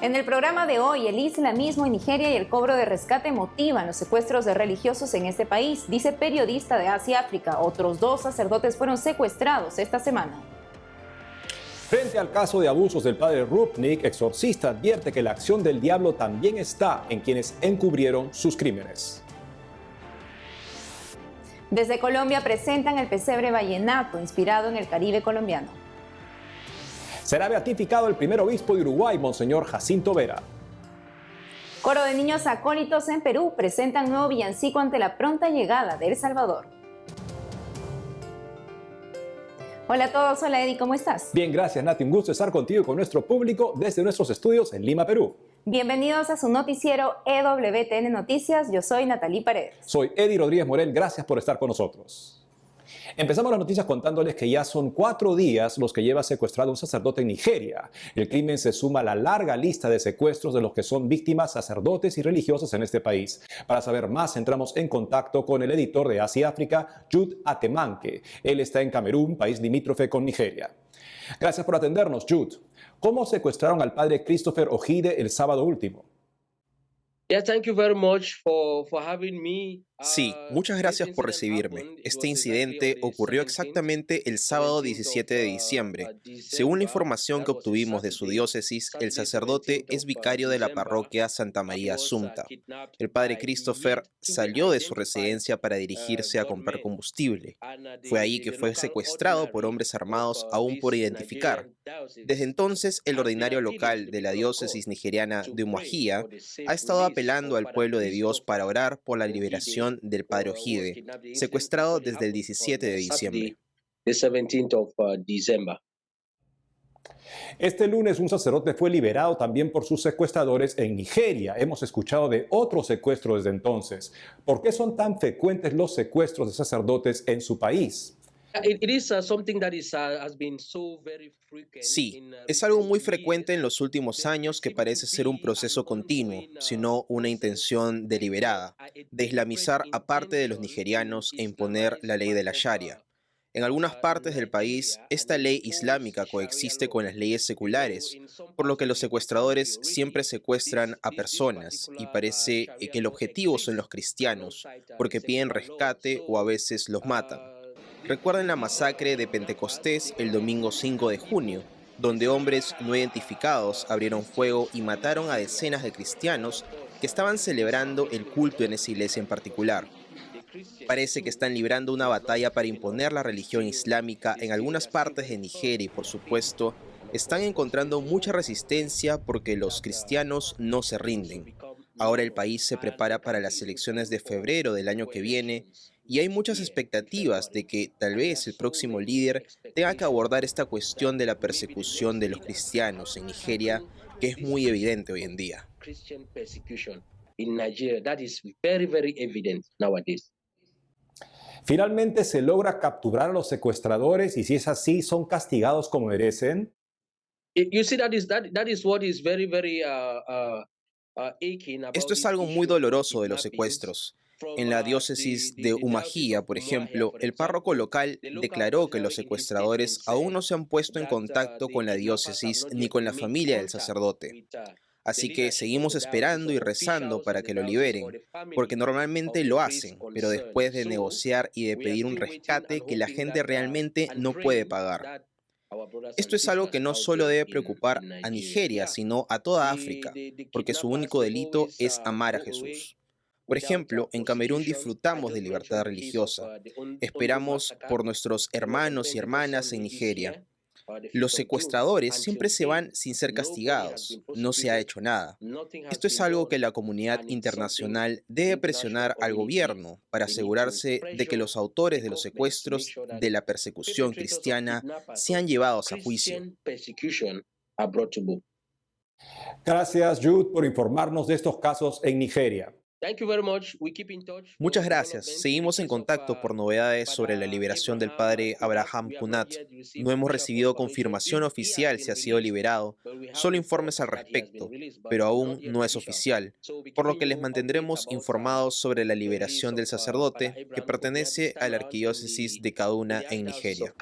En el programa de hoy, el islamismo en Nigeria y el cobro de rescate motivan los secuestros de religiosos en este país, dice periodista de Asia África. Otros 2 sacerdotes fueron secuestrados esta semana. Frente al caso de abusos del padre Rupnik, exorcista advierte que la acción del diablo también está en quienes encubrieron sus crímenes. Desde Colombia presentan el pesebre vallenato, inspirado en el Caribe colombiano. Será beatificado el primer obispo de Uruguay, Monseñor Jacinto Vera. Coro de niños acólitos en Perú presentan nuevo villancico ante la pronta llegada de El Salvador. Hola a todos, hola Eddie, ¿cómo estás? Bien, gracias Nati, un gusto estar contigo y con nuestro público desde nuestros estudios en Lima, Perú. Bienvenidos a su noticiero EWTN Noticias, yo soy Natalie Paredes. Soy Eddie Rodríguez Morel, gracias por estar con nosotros. Empezamos las noticias contándoles que ya son 4 días los que lleva secuestrado un sacerdote en Nigeria. El crimen se suma a la larga lista de secuestros de los que son víctimas sacerdotes y religiosas en este país. Para saber más, entramos en contacto con el editor de Asia África, Jude Atemanke. Él está en Camerún, país limítrofe con Nigeria. Gracias por atendernos, Jude. ¿Cómo secuestraron al padre Christopher Ojide el sábado último? Sí, muchas gracias por recibirme. Este incidente ocurrió exactamente el sábado 17 de diciembre. Según la información que obtuvimos de su diócesis, el sacerdote es vicario de la parroquia Santa María Asunta. El padre Christopher salió de su residencia para dirigirse a comprar combustible. Fue ahí que fue secuestrado por hombres armados aún por identificar. Desde entonces, el ordinario local de la diócesis nigeriana de Umuahia ha estado apelando al pueblo de Dios para orar por la liberación del padre Ojide, secuestrado desde el 17 de diciembre. Este lunes un sacerdote fue liberado también por sus secuestradores en Nigeria. Hemos escuchado de otro secuestro desde entonces. ¿Por qué son tan frecuentes los secuestros de sacerdotes en su país? Sí, es algo muy frecuente en los últimos años que parece ser un proceso continuo, sino una intención deliberada, de islamizar a parte de los nigerianos e imponer la ley de la Sharia. En algunas partes del país, esta ley islámica coexiste con las leyes seculares, por lo que los secuestradores siempre secuestran a personas y parece que el objetivo son los cristianos, porque piden rescate o a veces los matan. Recuerden la masacre de Pentecostés el domingo 5 de junio, donde hombres no identificados abrieron fuego y mataron a decenas de cristianos que estaban celebrando el culto en esa iglesia en particular. Parece que están librando una batalla para imponer la religión islámica en algunas partes de Nigeria y, por supuesto, están encontrando mucha resistencia porque los cristianos no se rinden. Ahora el país se prepara para las elecciones de febrero del año que viene y hay muchas expectativas de que tal vez el próximo líder tenga que abordar esta cuestión de la persecución de los cristianos en Nigeria, que es muy evidente hoy en día. ¿Finalmente se logra capturar a los secuestradores y si es así, son castigados como merecen? Esto es algo muy doloroso de los secuestros. En la diócesis de Umuahia, por ejemplo, el párroco local declaró que los secuestradores aún no se han puesto en contacto con la diócesis ni con la familia del sacerdote. Así que seguimos esperando y rezando para que lo liberen, porque normalmente lo hacen, pero después de negociar y de pedir un rescate que la gente realmente no puede pagar. Esto es algo que no solo debe preocupar a Nigeria, sino a toda África, porque su único delito es amar a Jesús. Por ejemplo, en Camerún disfrutamos de libertad religiosa. Esperamos por nuestros hermanos y hermanas en Nigeria. Los secuestradores siempre se van sin ser castigados. No se ha hecho nada. Esto es algo que la comunidad internacional debe presionar al gobierno para asegurarse de que los autores de los secuestros de la persecución cristiana sean llevados a juicio. Gracias, Jude, por informarnos de estos casos en Nigeria. Muchas gracias. Seguimos en contacto por novedades sobre la liberación del padre Abraham Kunat. No hemos recibido confirmación oficial si ha sido liberado, solo informes al respecto, pero aún no es oficial, por lo que les mantendremos informados sobre la liberación del sacerdote que pertenece a la arquidiócesis de Kaduna en Nigeria.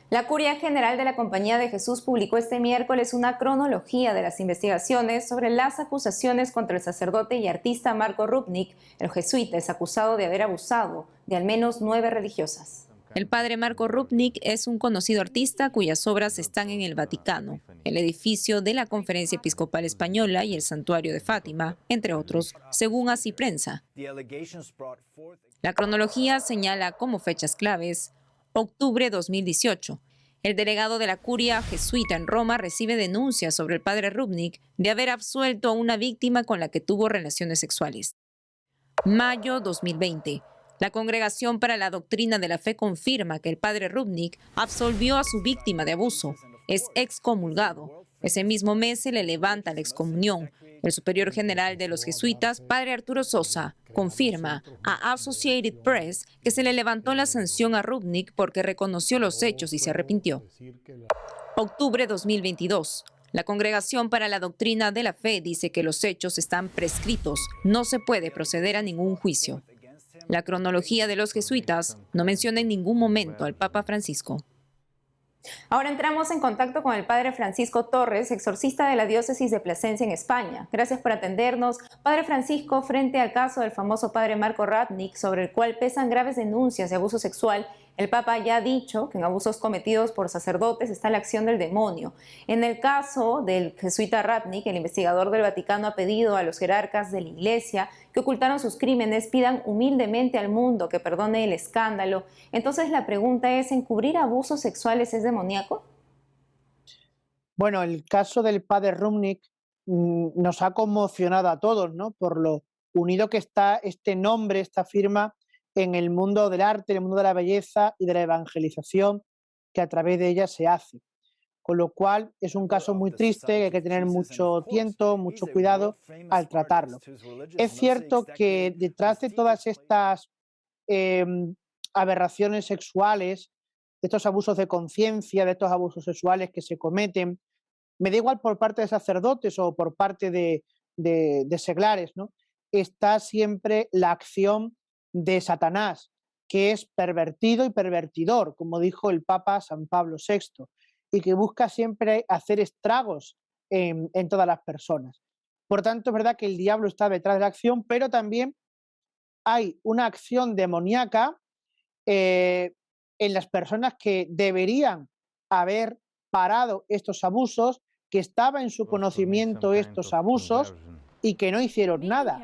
La Curia General de la Compañía de Jesús publicó este miércoles una cronología de las investigaciones sobre las acusaciones contra el sacerdote y artista Marco Rupnik. El jesuita es acusado de haber abusado de al menos 9 religiosas. El padre Marco Rupnik es un conocido artista cuyas obras están en el Vaticano, el edificio de la Conferencia Episcopal Española y el Santuario de Fátima, entre otros, según Así Prensa. La cronología señala como fechas claves: octubre 2018. El delegado de la Curia jesuita en Roma recibe denuncias sobre el padre Rupnik de haber absuelto a una víctima con la que tuvo relaciones sexuales. Mayo 2020. La Congregación para la Doctrina de la Fe confirma que el padre Rupnik absolvió a su víctima de abuso. Es excomulgado. Ese mismo mes se le levanta la excomunión. El superior general de los jesuitas, padre Arturo Sosa, confirma a Associated Press que se le levantó la sanción a Rupnik porque reconoció los hechos y se arrepintió. Octubre 2022. La Congregación para la Doctrina de la Fe dice que los hechos están prescritos, no se puede proceder a ningún juicio. La cronología de los jesuitas no menciona en ningún momento al Papa Francisco. Ahora entramos en contacto con el padre Francisco Torres, exorcista de la diócesis de Plasencia en España. Gracias por atendernos. Padre Francisco, frente al caso del famoso padre Marco Rupnik, sobre el cual pesan graves denuncias de abuso sexual, el Papa ya ha dicho que en abusos cometidos por sacerdotes está la acción del demonio. En el caso del jesuita Rupnik, el investigador del Vaticano ha pedido a los jerarcas de la Iglesia que ocultaron sus crímenes pidan humildemente al mundo que perdone el escándalo. Entonces la pregunta es, ¿encubrir abusos sexuales es demoníaco? Bueno, el caso del padre Rupnik nos ha conmocionado a todos, ¿no? Por lo unido que está este nombre, esta firma, en el mundo del arte, en el mundo de la belleza y de la evangelización que a través de ella se hace. Con lo cual es un caso muy triste, que hay que tener mucho tiento, mucho cuidado al tratarlo. Es cierto que detrás de todas estas aberraciones sexuales, de estos abusos de conciencia, de estos abusos sexuales que se cometen, me da igual por parte de sacerdotes o por parte de seglares, ¿no? Está siempre la acción de Satanás, que es pervertido y pervertidor, como dijo el Papa San Pablo VI, y que busca siempre hacer estragos en todas las personas. Por tanto, es verdad que el diablo está detrás de la acción, pero también hay una acción demoníaca en las personas que deberían haber parado estos abusos, que estaba en su conocimiento estos abusos y que no hicieron nada,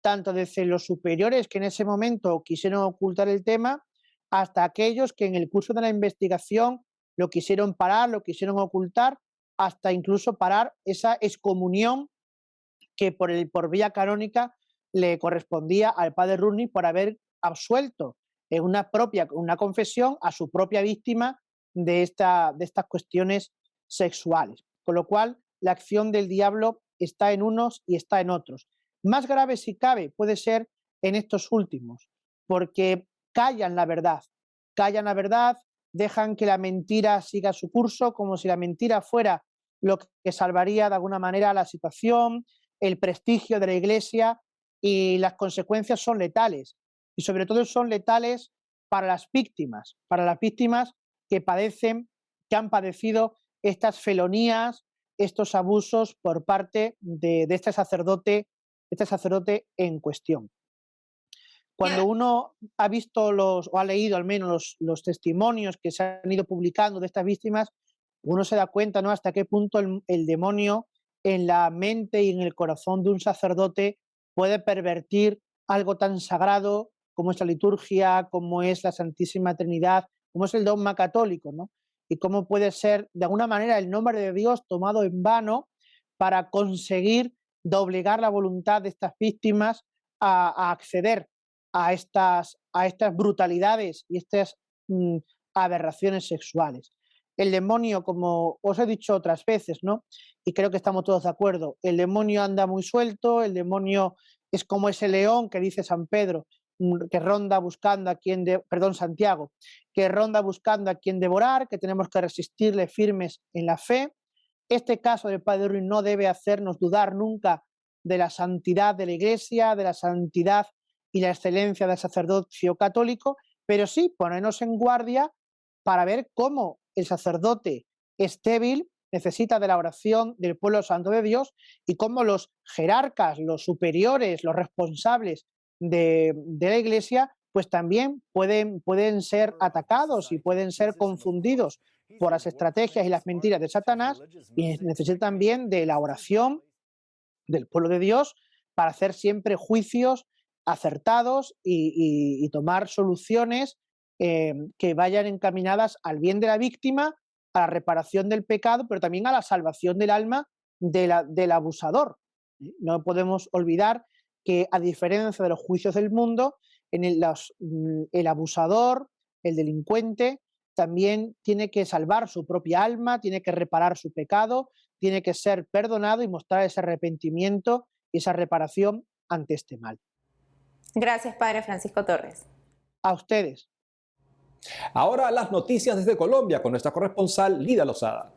tanto desde los superiores que en ese momento quisieron ocultar el tema, hasta aquellos que en el curso de la investigación lo quisieron parar, lo quisieron ocultar, hasta incluso parar esa excomunión que por vía canónica le correspondía al padre Rupnik por haber absuelto en una confesión a su propia víctima de estas cuestiones sexuales. Con lo cual, la acción del diablo está en unos y está en otros. Más grave, si cabe, puede ser en estos últimos, porque callan la verdad, dejan que la mentira siga su curso, como si la mentira fuera lo que salvaría de alguna manera la situación, el prestigio de la Iglesia, y las consecuencias son letales. Y sobre todo son letales para las víctimas que han padecido estas felonías, estos abusos por parte de este sacerdote en cuestión. Cuando uno ha visto o ha leído al menos los testimonios que se han ido publicando de estas víctimas, uno se da cuenta, ¿no?, hasta qué punto el demonio en la mente y en el corazón de un sacerdote puede pervertir algo tan sagrado como es la liturgia, como es la Santísima Trinidad, como es el dogma católico, ¿no? Y cómo puede ser, de alguna manera, el nombre de Dios tomado en vano para conseguir doblegar la voluntad de estas víctimas a acceder a estas brutalidades y estas aberraciones sexuales. El demonio, como os he dicho otras veces, ¿no?, y creo que estamos todos de acuerdo, el demonio anda muy suelto, el demonio es como ese león que dice San Pedro, que ronda buscando Santiago, que ronda buscando a quien devorar, que tenemos que resistirle firmes en la fe. Este caso del padre Rupnik no debe hacernos dudar nunca de la santidad de la Iglesia, de la santidad y la excelencia del sacerdocio católico, pero sí ponernos en guardia para ver cómo el sacerdote es débil, necesita de la oración del pueblo santo de Dios, y cómo los jerarcas, los superiores, los responsables de la Iglesia, pues también pueden ser atacados y pueden ser confundidos por las estrategias y las mentiras de Satanás, y necesitan también de la oración del pueblo de Dios para hacer siempre juicios acertados y tomar soluciones que vayan encaminadas al bien de la víctima, a la reparación del pecado, pero también a la salvación del alma del abusador. No podemos olvidar que, a diferencia de los juicios del mundo, el abusador, el delincuente, también tiene que salvar su propia alma, tiene que reparar su pecado, tiene que ser perdonado y mostrar ese arrepentimiento y esa reparación ante este mal. Gracias, Padre Francisco Torres. A ustedes. Ahora las noticias desde Colombia con nuestra corresponsal Lida Lozada.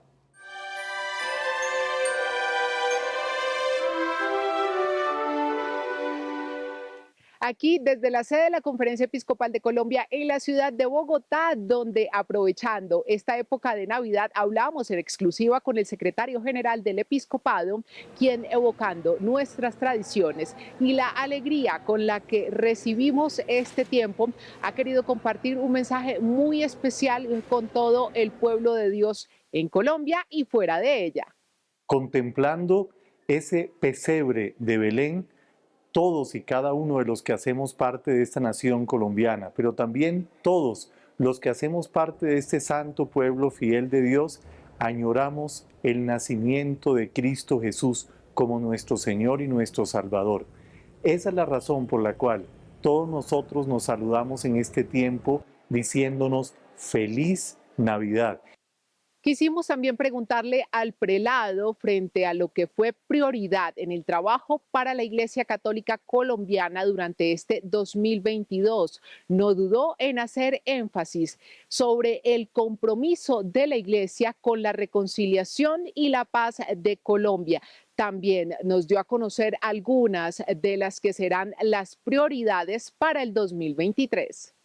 Aquí desde la sede de la Conferencia Episcopal de Colombia en la ciudad de Bogotá, donde, aprovechando esta época de Navidad, hablamos en exclusiva con el secretario general del Episcopado, quien, evocando nuestras tradiciones y la alegría con la que recibimos este tiempo, ha querido compartir un mensaje muy especial con todo el pueblo de Dios en Colombia y fuera de ella. Contemplando ese pesebre de Belén, todos y cada uno de los que hacemos parte de esta nación colombiana, pero también todos los que hacemos parte de este santo pueblo fiel de Dios, añoramos el nacimiento de Cristo Jesús como nuestro Señor y nuestro Salvador. Esa es la razón por la cual todos nosotros nos saludamos en este tiempo diciéndonos Feliz Navidad. Quisimos también preguntarle al prelado frente a lo que fue prioridad en el trabajo para la Iglesia Católica Colombiana durante este 2022. No dudó en hacer énfasis sobre el compromiso de la Iglesia con la reconciliación y la paz de Colombia. También nos dio a conocer algunas de las que serán las prioridades para el 2023.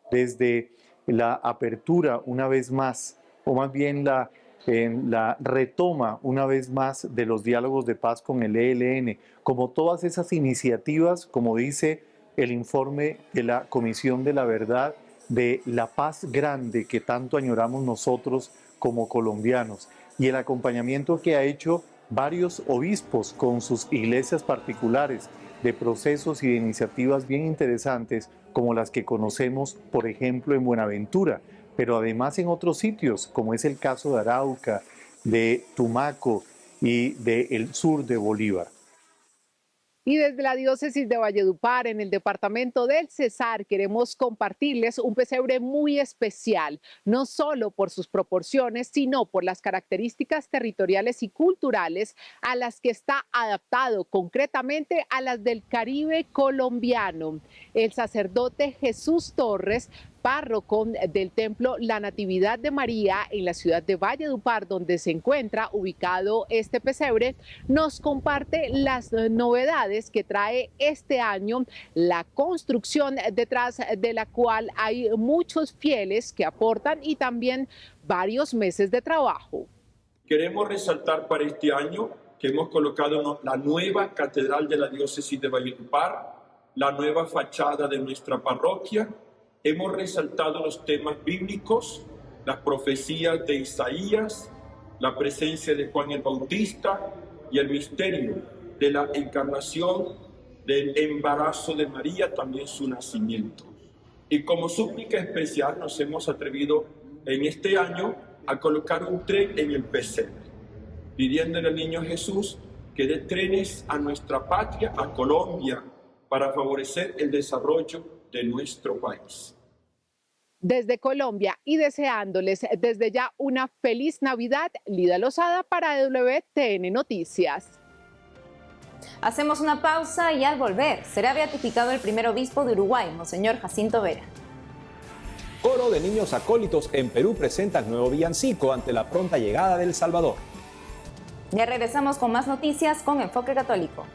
Desde la apertura una vez más, o más bien la retoma una vez más de los diálogos de paz con el ELN, como todas esas iniciativas, como dice el informe de la Comisión de la Verdad, de la paz grande que tanto añoramos nosotros como colombianos, y el acompañamiento que ha hecho varios obispos con sus iglesias particulares de procesos y de iniciativas bien interesantes, como las que conocemos, por ejemplo, en Buenaventura, pero además en otros sitios, como es el caso de Arauca, de Tumaco y del sur de Bolívar. Y desde la diócesis de Valledupar, en el departamento del Cesar, queremos compartirles un pesebre muy especial, no solo por sus proporciones, sino por las características territoriales y culturales a las que está adaptado, concretamente a las del Caribe colombiano. El sacerdote Jesús Torres, párroco del templo La Natividad de María en la ciudad de Valledupar, donde se encuentra ubicado este pesebre, nos comparte las novedades que trae este año la construcción, detrás de la cual hay muchos fieles que aportan y también varios meses de trabajo. Queremos resaltar para este año que hemos colocado la nueva catedral de la diócesis de Valledupar, la nueva fachada de nuestra parroquia. Hemos resaltado los temas bíblicos, las profecías de Isaías, la presencia de Juan el Bautista y el misterio de la encarnación, del embarazo de María, también su nacimiento. Y como súplica especial nos hemos atrevido en este año a colocar un tren en el pesebre, pidiéndole al niño Jesús que dé trenes a nuestra patria, a Colombia, para favorecer el desarrollo de nuestro país. Desde Colombia y deseándoles desde ya una feliz Navidad, Lida Lozada para WTN Noticias. Hacemos una pausa y al volver será beatificado el primer obispo de Uruguay, Monseñor Jacinto Vera. Coro de niños acólitos en Perú presenta el nuevo villancico ante la pronta llegada del Salvador. Ya regresamos con más noticias con Enfoque Católico.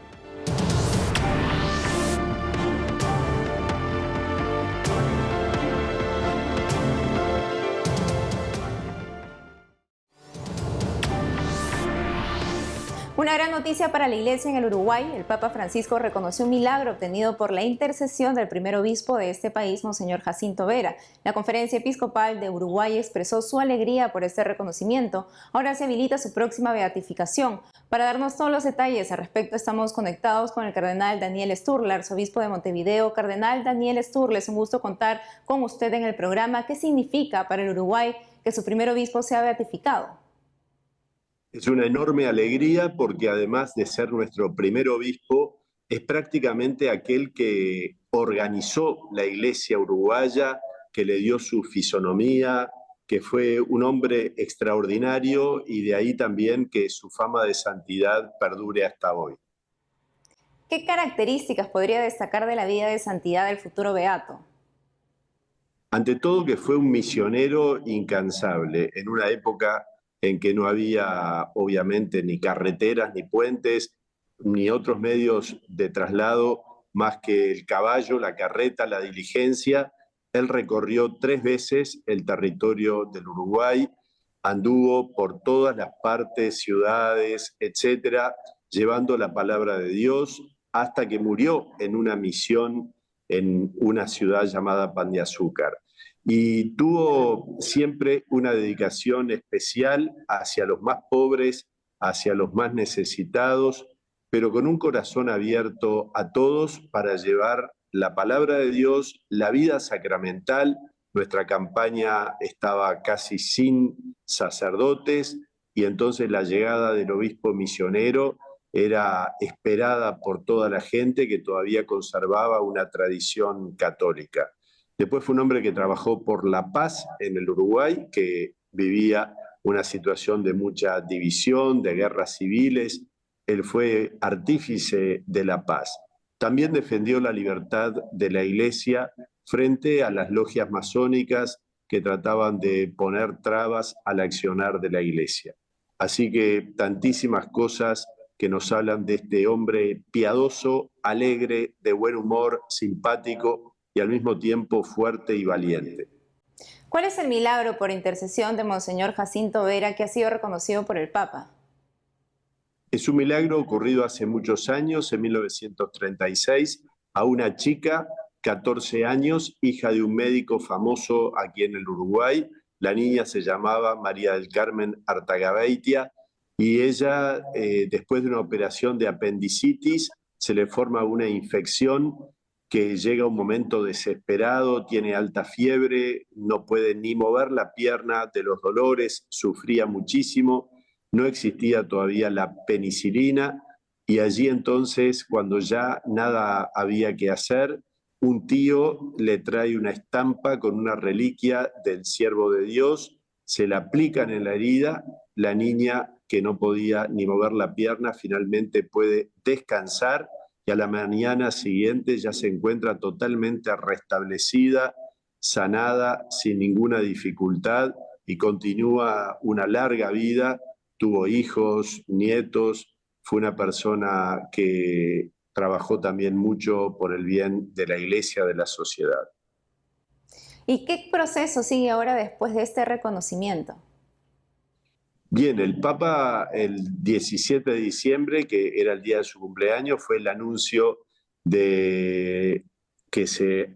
noticia para la Iglesia en el Uruguay: el Papa Francisco reconoció un milagro obtenido por la intercesión del primer obispo de este país, Monseñor Jacinto Vera. La Conferencia Episcopal de Uruguay expresó su alegría por este reconocimiento. Ahora se habilita su próxima beatificación. Para darnos todos los detalles al respecto, estamos conectados con el cardenal Daniel Sturla, arzobispo de Montevideo. Cardenal Daniel Sturla, es un gusto contar con usted en el programa. ¿Qué significa para el Uruguay que su primer obispo sea beatificado? Es una enorme alegría porque además de ser nuestro primer obispo, es prácticamente aquel que organizó la Iglesia uruguaya, que le dio su fisonomía, que fue un hombre extraordinario y de ahí también que su fama de santidad perdure hasta hoy. ¿Qué características podría destacar de la vida de santidad del futuro beato? Ante todo que fue un misionero incansable en una época en que no había obviamente ni carreteras, ni puentes, ni otros medios de traslado más que el caballo, la carreta, la diligencia. Él recorrió 3 veces el territorio del Uruguay, anduvo por todas las partes, ciudades, etcétera, llevando la palabra de Dios hasta que murió en una misión en una ciudad llamada Pan de Azúcar. Y tuvo siempre una dedicación especial hacia los más pobres, hacia los más necesitados, pero con un corazón abierto a todos para llevar la palabra de Dios, la vida sacramental. Nuestra campaña estaba casi sin sacerdotes y entonces la llegada del obispo misionero era esperada por toda la gente que todavía conservaba una tradición católica. Después fue un hombre que trabajó por la paz en el Uruguay, que vivía una situación de mucha división, de guerras civiles. Él fue artífice de la paz. También defendió la libertad de la Iglesia frente a las logias masónicas que trataban de poner trabas al accionar de la Iglesia. Así que tantísimas cosas que nos hablan de este hombre piadoso, alegre, de buen humor, simpático y al mismo tiempo fuerte y valiente. ¿Cuál es el milagro por intercesión de Monseñor Jacinto Vera que ha sido reconocido por el Papa? Es un milagro ocurrido hace muchos años, en 1936, a una chica, 14 años, hija de un médico famoso aquí en el Uruguay. La niña se llamaba María del Carmen Artagabeitia y ella, después de una operación de apendicitis, se le forma una infección que llega a un momento desesperado, tiene alta fiebre, no puede ni mover la pierna de los dolores, sufría muchísimo, no existía todavía la penicilina y allí entonces, cuando ya nada había que hacer, un tío le trae una estampa con una reliquia del siervo de Dios, se la aplican en la herida, la niña que no podía ni mover la pierna finalmente puede descansar y a la mañana siguiente ya se encuentra totalmente restablecida, sanada, sin ninguna dificultad y continúa una larga vida. Tuvo hijos, nietos, fue una persona que trabajó también mucho por el bien de la Iglesia, de la sociedad. ¿Y qué proceso sigue ahora después de este reconocimiento? Bien, el Papa el 17 de diciembre, que era el día de su cumpleaños, fue el anuncio de que se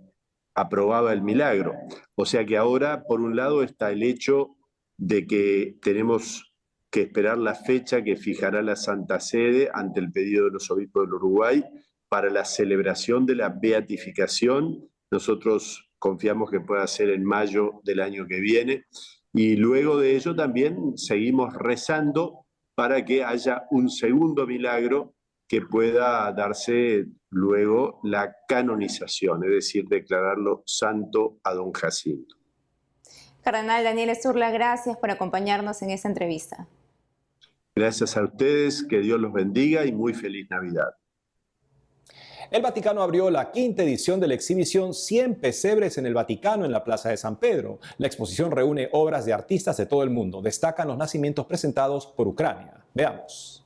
aprobaba el milagro. O sea que ahora, por un lado, está el hecho de que tenemos que esperar la fecha que fijará la Santa Sede ante el pedido de los obispos del Uruguay para la celebración de la beatificación. Nosotros confiamos que pueda ser en mayo del año que viene. Y luego de ello también seguimos rezando para que haya un segundo milagro que pueda darse luego la canonización, es decir, declararlo santo a don Jacinto. Cardenal Daniel Sturla, gracias por acompañarnos en esta entrevista. Gracias a ustedes, que Dios los bendiga y muy feliz Navidad. El Vaticano abrió la 5ª edición de la exhibición 100 pesebres en el Vaticano en la Plaza de San Pedro. La exposición reúne obras de artistas de todo el mundo. Destacan los nacimientos presentados por Ucrania. Veamos.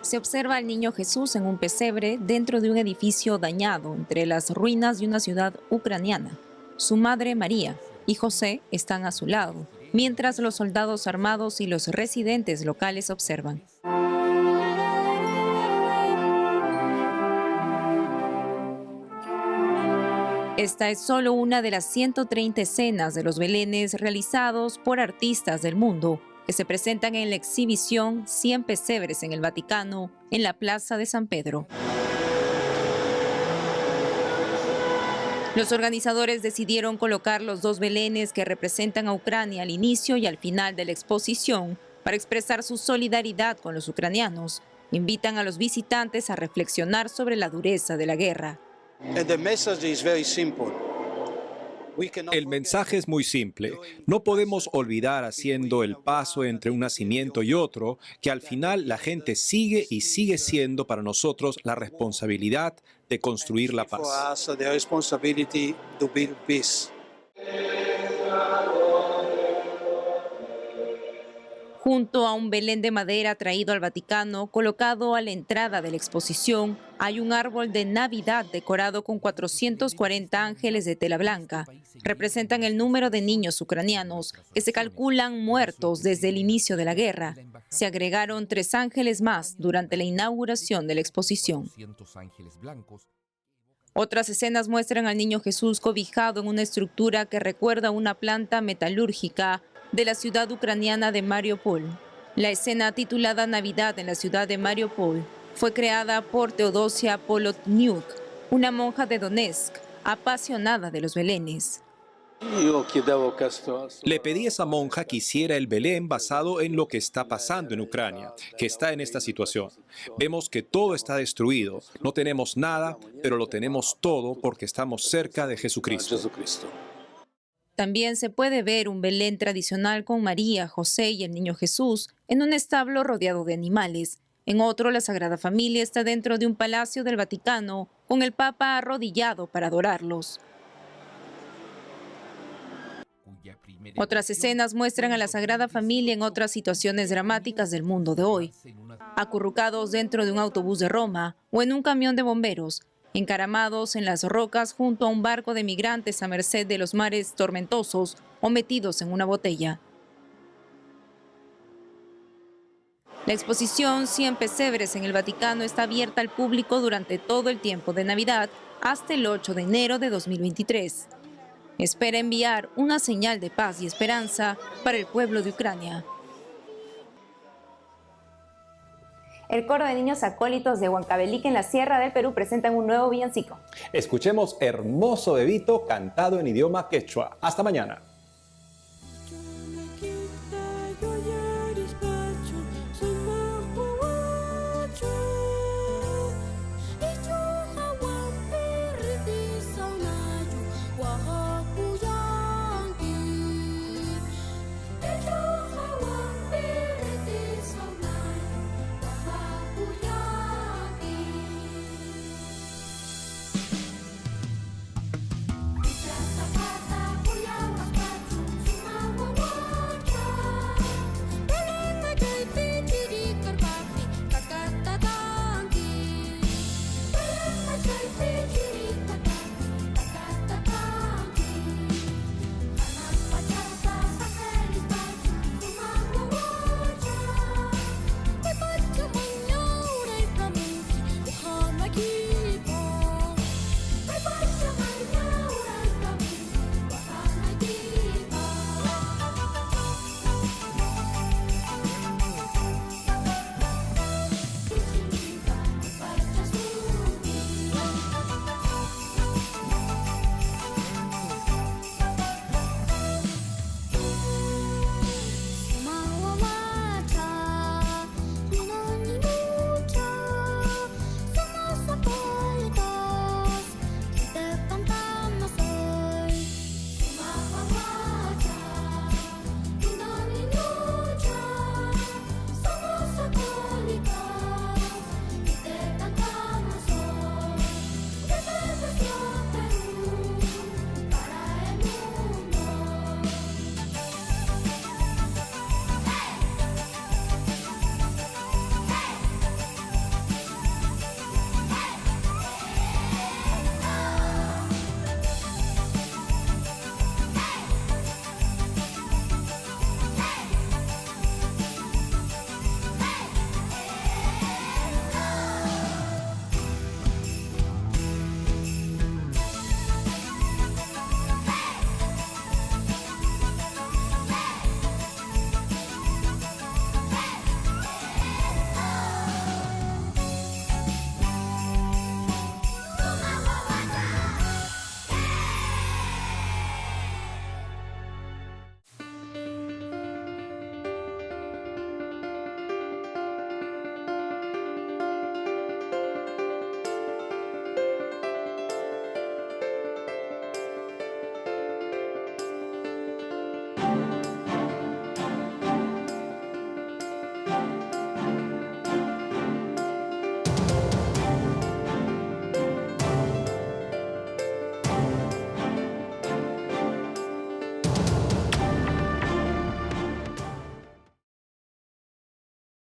Se observa al niño Jesús en un pesebre dentro de un edificio dañado entre las ruinas de una ciudad ucraniana. Su madre María y José están a su lado, mientras los soldados armados y los residentes locales observan. Esta es solo una de las 130 escenas de los belenes realizados por artistas del mundo que se presentan en la exhibición 100 pesebres en el Vaticano, en la Plaza de San Pedro. Los organizadores decidieron colocar los 2 belenes que representan a Ucrania al inicio y al final de la exposición para expresar su solidaridad con los ucranianos. Invitan a los visitantes a reflexionar sobre la dureza de la guerra. El mensaje es muy simple. No podemos olvidar, haciendo el paso entre un nacimiento y otro, que al final la gente sigue y sigue siendo para nosotros la responsabilidad de construir la paz. Junto a un belén de madera traído al Vaticano, colocado a la entrada de la exposición, hay un árbol de Navidad decorado con 440 ángeles de tela blanca. Representan el número de niños ucranianos que se calculan muertos desde el inicio de la guerra. Se agregaron 3 ángeles más durante la inauguración de la exposición. Otras escenas muestran al niño Jesús cobijado en una estructura que recuerda una planta metalúrgica de la ciudad ucraniana de Mariupol. La escena, titulada Navidad en la ciudad de Mariupol, fue creada por Teodosia Polotniuk, una monja de Donetsk, apasionada de los belenes. Le pedí a esa monja que hiciera el Belén basado en lo que está pasando en Ucrania, que está en esta situación. Vemos que todo está destruido, no tenemos nada, pero lo tenemos todo porque estamos cerca de Jesucristo. También se puede ver un Belén tradicional con María, José y el niño Jesús en un establo rodeado de animales. En otro, la Sagrada Familia está dentro de un palacio del Vaticano con el Papa arrodillado para adorarlos. Otras escenas muestran a la Sagrada Familia en otras situaciones dramáticas del mundo de hoy, acurrucados dentro de un autobús de Roma o en un camión de bomberos, encaramados en las rocas junto a un barco de migrantes a merced de los mares tormentosos o metidos en una botella. La exposición 100 pesebres en el Vaticano está abierta al público durante todo el tiempo de Navidad hasta el 8 de enero de 2023. Espera enviar una señal de paz y esperanza para el pueblo de Ucrania. El coro de niños acólitos de Huancavelica en la Sierra del Perú presentan un nuevo villancico. Escuchemos Hermoso Bebito cantado en idioma quechua. Hasta mañana.